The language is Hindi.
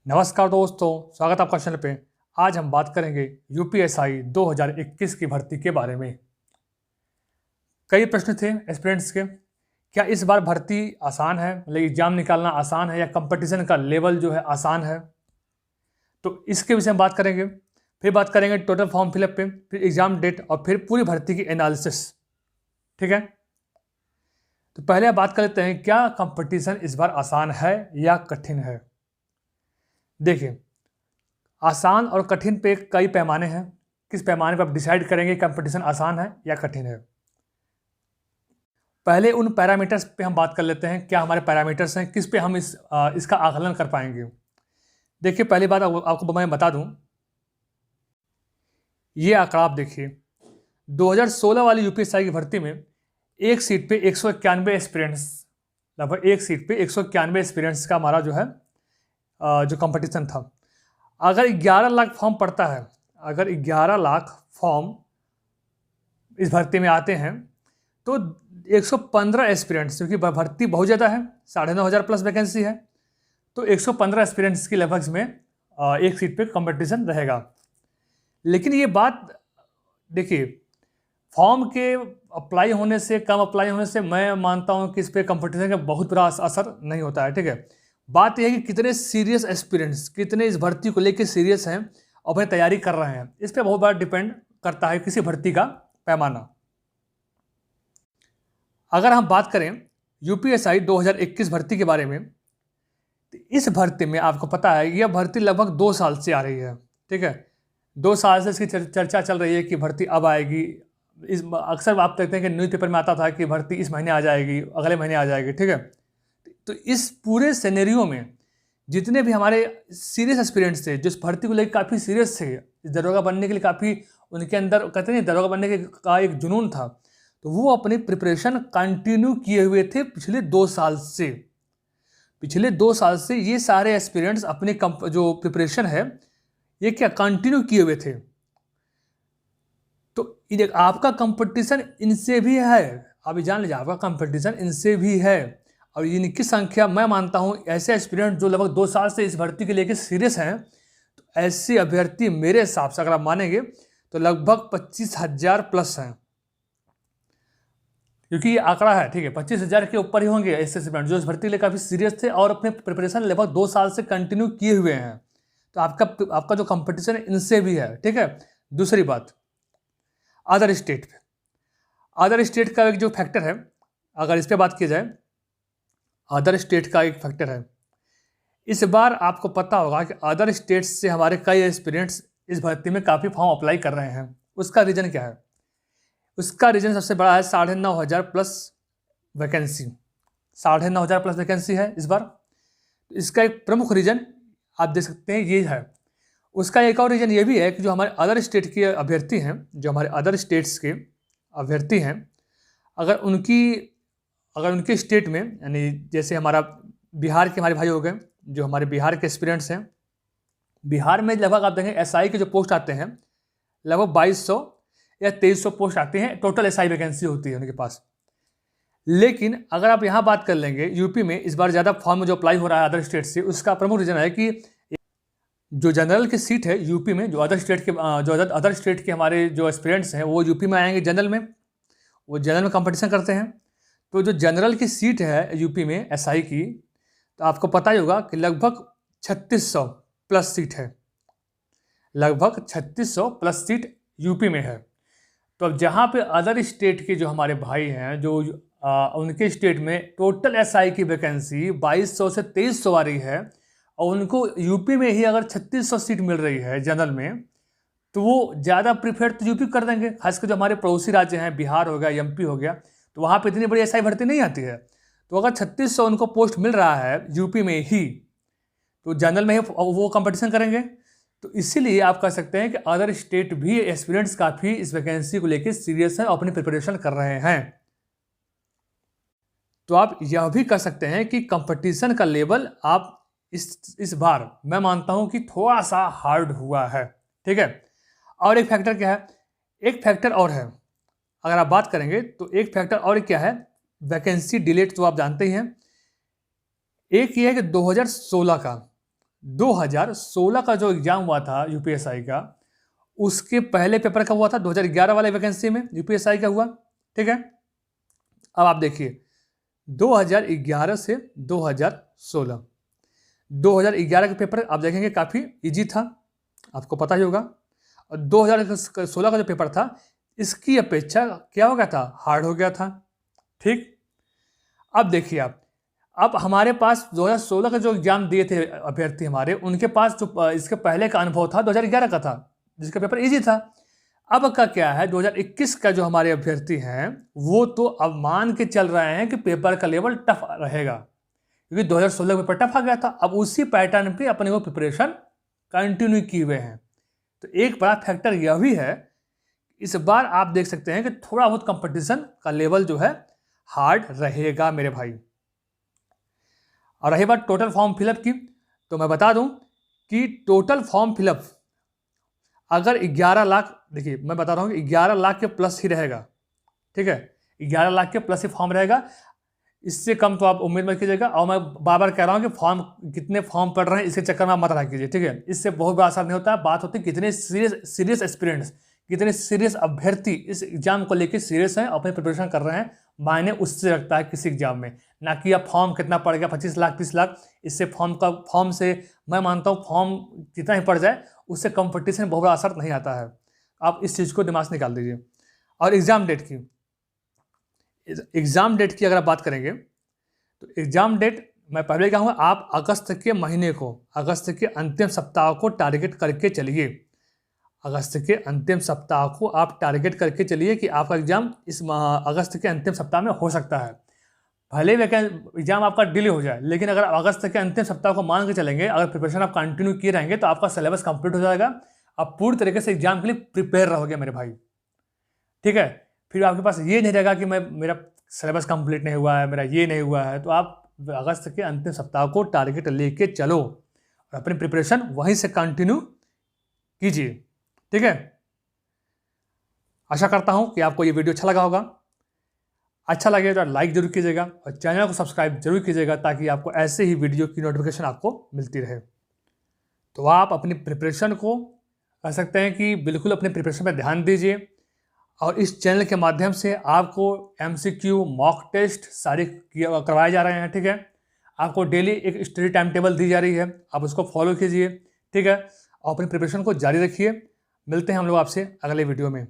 नमस्कार दोस्तों, स्वागत है आपका चैनल पे। आज हम बात करेंगे यूपीएसआई 2021 की भर्ती के बारे में। कई प्रश्न थे एस्पिरेंट्स के। क्या इस बार भर्ती आसान है, मतलब एग्जाम निकालना आसान है, या कंपटीशन का लेवल जो है आसान है? तो इसके विषय में बात करेंगे। फिर बात करेंगे टोटल फॉर्म फिलअप पे, फिर एग्जाम डेट और फिर पूरी भर्ती की एनालिसिस। ठीक है, तो पहले बात कर लेते हैं, क्या कंपटीशन इस बार आसान है या कठिन है? देखिए, आसान और कठिन पे कई पैमाने हैं। किस पैमाने पर आप डिसाइड करेंगे कंपटीशन आसान है या कठिन है? पहले उन पैरामीटर्स पे हम बात कर लेते हैं। क्या हमारे पैरामीटर्स हैं, किस पे हम इसका आकलन कर पाएंगे? देखिए, पहली बात आपको मैं बता दूं, ये आंकड़ा आप देखिए। 2016 वाली यूपीएसआई की भर्ती में एक सीट पे 191 एस्पिरेंट्स, लगभग एक सीट पे 191 एस्पिरेंट्स का हमारा जो है जो कंपटीशन था। अगर 11 लाख फॉर्म पड़ता है, अगर 11 लाख फॉर्म इस भर्ती में आते हैं, तो 115 एस्पिरेंट्स, क्योंकि भर्ती बहुत ज़्यादा है, 9,500 प्लस वैकेंसी है, तो 115 एस्पिरेंट्स की लगभग में एक सीट पे कंपटीशन रहेगा। लेकिन ये बात देखिए, फॉर्म के अप्लाई होने से, कम अप्लाई होने से मैं मानता हूँ कि इस पर कंपटीशन का बहुत बड़ा असर नहीं होता है। ठीक है, बात यह है कि कितने सीरियस एस्पिरेंट्स, कितने इस भर्ती को लेकर सीरियस हैं और अपनी तैयारी कर रहे हैं, इस पर बहुत बड़ा डिपेंड करता है किसी भर्ती का पैमाना। अगर हम बात करें यूपीएसआई 2021 भर्ती के बारे में, तो इस भर्ती में आपको पता है यह भर्ती लगभग 2 साल से आ रही है। ठीक है, 2 साल से इसकी चर्चा चल रही है कि भर्ती अब आएगी। अक्सर आप देखते हैं कि न्यूज़पेपर में आता था कि भर्ती इस महीने आ जाएगी, अगले महीने आ जाएगी। ठीक है, तो इस पूरे सिनेरियो में जितने भी हमारे सीरियस एस्पिरेंट्स थे, जो इस भर्ती को लेकर काफ़ी सीरियस थे, इस दरोगा बनने के लिए काफ़ी उनके अंदर, कहते हैं दरोगा बनने का एक जुनून था, तो वो अपनी प्रिपरेशन कंटिन्यू किए हुए थे पिछले 2 साल से। पिछले 2 साल से ये सारे एस्पिरेंट्स अपने जो प्रिपरेशन है, ये क्या कंटिन्यू किए हुए थे। तो आपका कंपटीशन इनसे भी है, आप जान लीजिए, आपका कंपटीशन इनसे भी है। और इनकी संख्या, मैं मानता हूँ ऐसे एस्पिरेंट जो लगभग 2 साल से इस भर्ती को लेकर सीरियस हैं, तो ऐसे अभ्यर्थी मेरे हिसाब से अगर आप मानेंगे तो लगभग 25,000 प्लस हैं, क्योंकि ये आंकड़ा है। ठीक है, 25,000 के ऊपर ही होंगे ऐसे एस्पिरेंट जो इस भर्ती के लिए काफ़ी सीरियस थे और अपने प्रिपरेशन लगभग 2 साल से कंटिन्यू किए हुए हैं। तो आपका जो कंपटीशन है इनसे भी है। ठीक है, दूसरी बात, अदर स्टेट पे, अदर स्टेट का एक जो फैक्टर है, अगर इस पर बात की जाए, अदर स्टेट का एक फैक्टर है। इस बार आपको पता होगा कि अदर स्टेट्स से हमारे कई एस्पिरेंट्स इस भर्ती में काफ़ी फॉर्म अप्लाई कर रहे हैं। उसका रीज़न क्या है? उसका रीज़न सबसे बड़ा है 9,500 प्लस वैकेंसी। 9,500 प्लस वैकेंसी है इस बार। इसका एक प्रमुख रीज़न आप देख सकते हैं ये है। उसका एक और रीज़न ये भी है कि जो हमारे अदर स्टेट के अभ्यर्थी हैं, जो हमारे अदर स्टेट्स के अभ्यर्थी हैं, अगर उनके स्टेट में, यानी जैसे हमारा बिहार के हमारे भाई हो गए, जो हमारे बिहार के एस्पिरेंट्स हैं, बिहार में लगभग आप देखें एसआई के जो पोस्ट आते हैं, लगभग 2,200 या 2,300 पोस्ट आते हैं, टोटल एसआई वैकेंसी होती है उनके पास। लेकिन अगर आप यहाँ बात कर लेंगे, यूपी में इस बार ज़्यादा फॉर्म जो अप्लाई हो रहा है अदर स्टेट से, उसका प्रमुख रीज़न है कि जो जनरल की सीट है यूपी में, जो अदर स्टेट के हमारे जो एस्पिरेंट्स हैं वो यूपी में आएंगे जनरल में, वो जनरल में कंपटीशन करते हैं। तो जो जनरल की सीट है यूपी में एसआई की, तो आपको पता ही होगा कि लगभग 3,600 प्लस सीट है, लगभग 3,600 प्लस सीट यूपी में है। तो अब जहाँ पे अदर स्टेट के जो हमारे भाई हैं, जो उनके स्टेट में टोटल एसआई की वैकेंसी 2,200 से 2,300 आ रही है, और उनको यूपी में ही अगर 3,600 सीट मिल रही है जनरल में, तो वो ज़्यादा प्रीफर तो यूपी कर देंगे। खासकर जो हमारे पड़ोसी राज्य हैं, बिहार हो गया, एमपी हो गया, तो वहाँ पे इतनी बड़ी एसआई भर्ती नहीं आती है। तो अगर 3,600 उनको पोस्ट मिल रहा है यूपी में ही, तो जनरल में ही वो कंपटीशन करेंगे। तो इसीलिए आप कह सकते हैं कि अदर स्टेट भी एस्पिरेंट्स काफ़ी इस वैकेंसी को लेकर सीरियस हैं और अपनी प्रिपरेशन कर रहे हैं। तो आप यह भी कह सकते हैं कि कंपटीशन का लेवल आप इस बार मैं मानता हूं कि थोड़ा सा हार्ड हुआ है। ठीक है, और एक फैक्टर क्या है? एक फैक्टर और है, अगर आप बात करेंगे तो एक फैक्टर और क्या है, वैकेंसी डिलेट, तो आप जानते ही हैं। एक ये है कि 2016 का 2016 का जो एग्जाम हुआ था यूपीएसआई का, उसके पहले पेपर का हुआ था 2011 वाले वैकेंसी में यूपीएसआई का हुआ, ठीक है। अब आप देखिए 2011 से 2016, 2011 का पेपर आप देखेंगे काफ़ी इजी था, आपको पता ही होगा, और 2016 का जो पेपर था इसकी अपेक्षा क्या हो गया था, हार्ड हो गया था, ठीक। अब देखिए आप, अब हमारे पास 2016 का जो एग्जाम दिए थे अभ्यर्थी हमारे, उनके पास जो इसके पहले का अनुभव था 2011 का था, जिसका पेपर इजी था। अब का क्या है, 2021 का जो हमारे अभ्यर्थी हैं वो तो अब मान के चल रहे हैं कि पेपर का लेवल टफ रहेगा, क्योंकि 2016 पेपर टफ आ गया था। अब उसी पैटर्न पे अपने को प्रिपरेशन कंटिन्यू किए हुए हैं। तो एक बड़ा फैक्टर यह भी है, इस बार आप देख सकते हैं कि थोड़ा बहुत कंपटीशन का लेवल जो है हार्ड रहेगा मेरे भाई। और रही बात टोटल फॉर्म फिलअप की, तो मैं बता दूं कि टोटल फॉर्म फिलअप अगर 11 लाख, देखिए मैं बता रहा हूँ कि 11 लाख के प्लस ही रहेगा, ठीक है, 11 लाख के प्लस ही फॉर्म रहेगा, इससे कम तो आप उम्मीद मत कीजिएगा। और मैं बार बार कह रहा हूँ कि फॉर्म कितने फॉर्म पड़ रहे हैं इसके चक्कर में आप मत रहा कीजिए, ठीक है, इससे बहुत बड़ा असर नहीं होता है। बात होती है कितने सीरियस एस्पिरेंट्स, कितने सीरियस अभ्यर्थी इस एग्जाम को लेकर सीरियस हैं, अपने प्रिपरेशन कर रहे हैं, मायने उससे रखता है किसी एग्जाम में, ना कि आप फॉर्म कितना पड़ गया 25 लाख 30 लाख। इससे फॉर्म से मैं मानता हूँ फॉर्म जितना ही पड़ जाए उससे कंपटीशन बहुत बड़ा असर नहीं आता है। आप इस चीज़ को दिमाग से निकाल दीजिए। और एग्ज़ाम डेट की अगर आप बात करेंगे तो एग्ज़ाम डेट मैं पहले कहूँगा, आप अगस्त के महीने को, अगस्त के अंतिम सप्ताह को टारगेट करके चलिए। अगस्त के अंतिम सप्ताह को आप टारगेट करके चलिए कि आपका एग्ज़ाम इस अगस्त के अंतिम सप्ताह में हो सकता है। भले एग्जाम आपका डिले हो जाए, लेकिन अगर आप अगस्त के अंतिम सप्ताह को मान के चलेंगे, अगर प्रिपरेशन आप कंटिन्यू किए रहेंगे तो आपका सिलेबस कंप्लीट हो जाएगा, आप पूरी तरीके से एग्जाम के लिए प्रिपेयर रहोगे मेरे भाई, ठीक है। फिर आपके पास ये नहीं रहेगा कि मेरा सिलेबस कंप्लीट नहीं हुआ है, मेरा ये नहीं हुआ है। तो आप अगस्त के अंतिम सप्ताह को टारगेट लेके चलो और अपनी प्रिपरेशन वहीं से कंटिन्यू कीजिए, ठीक है। आशा करता हूं कि आपको ये वीडियो अच्छा लगा होगा। अच्छा लगे तो लाइक जरूर कीजिएगा और चैनल को सब्सक्राइब जरूर कीजिएगा, ताकि आपको ऐसे ही वीडियो की नोटिफिकेशन आपको मिलती रहे। तो आप अपनी प्रिपरेशन को कह सकते हैं कि बिल्कुल अपने प्रिपरेशन पर ध्यान दीजिए, और इस चैनल के माध्यम से आपको MCQ मॉक टेस्ट सारे करवाए जा रहे हैं, ठीक है। आपको डेली एक स्टडी टाइम टेबल दी जा रही है, आप उसको फॉलो कीजिए, ठीक है, और अपनी प्रिपरेशन को जारी रखिए। मिलते हैं हम लोग आपसे अगले वीडियो में।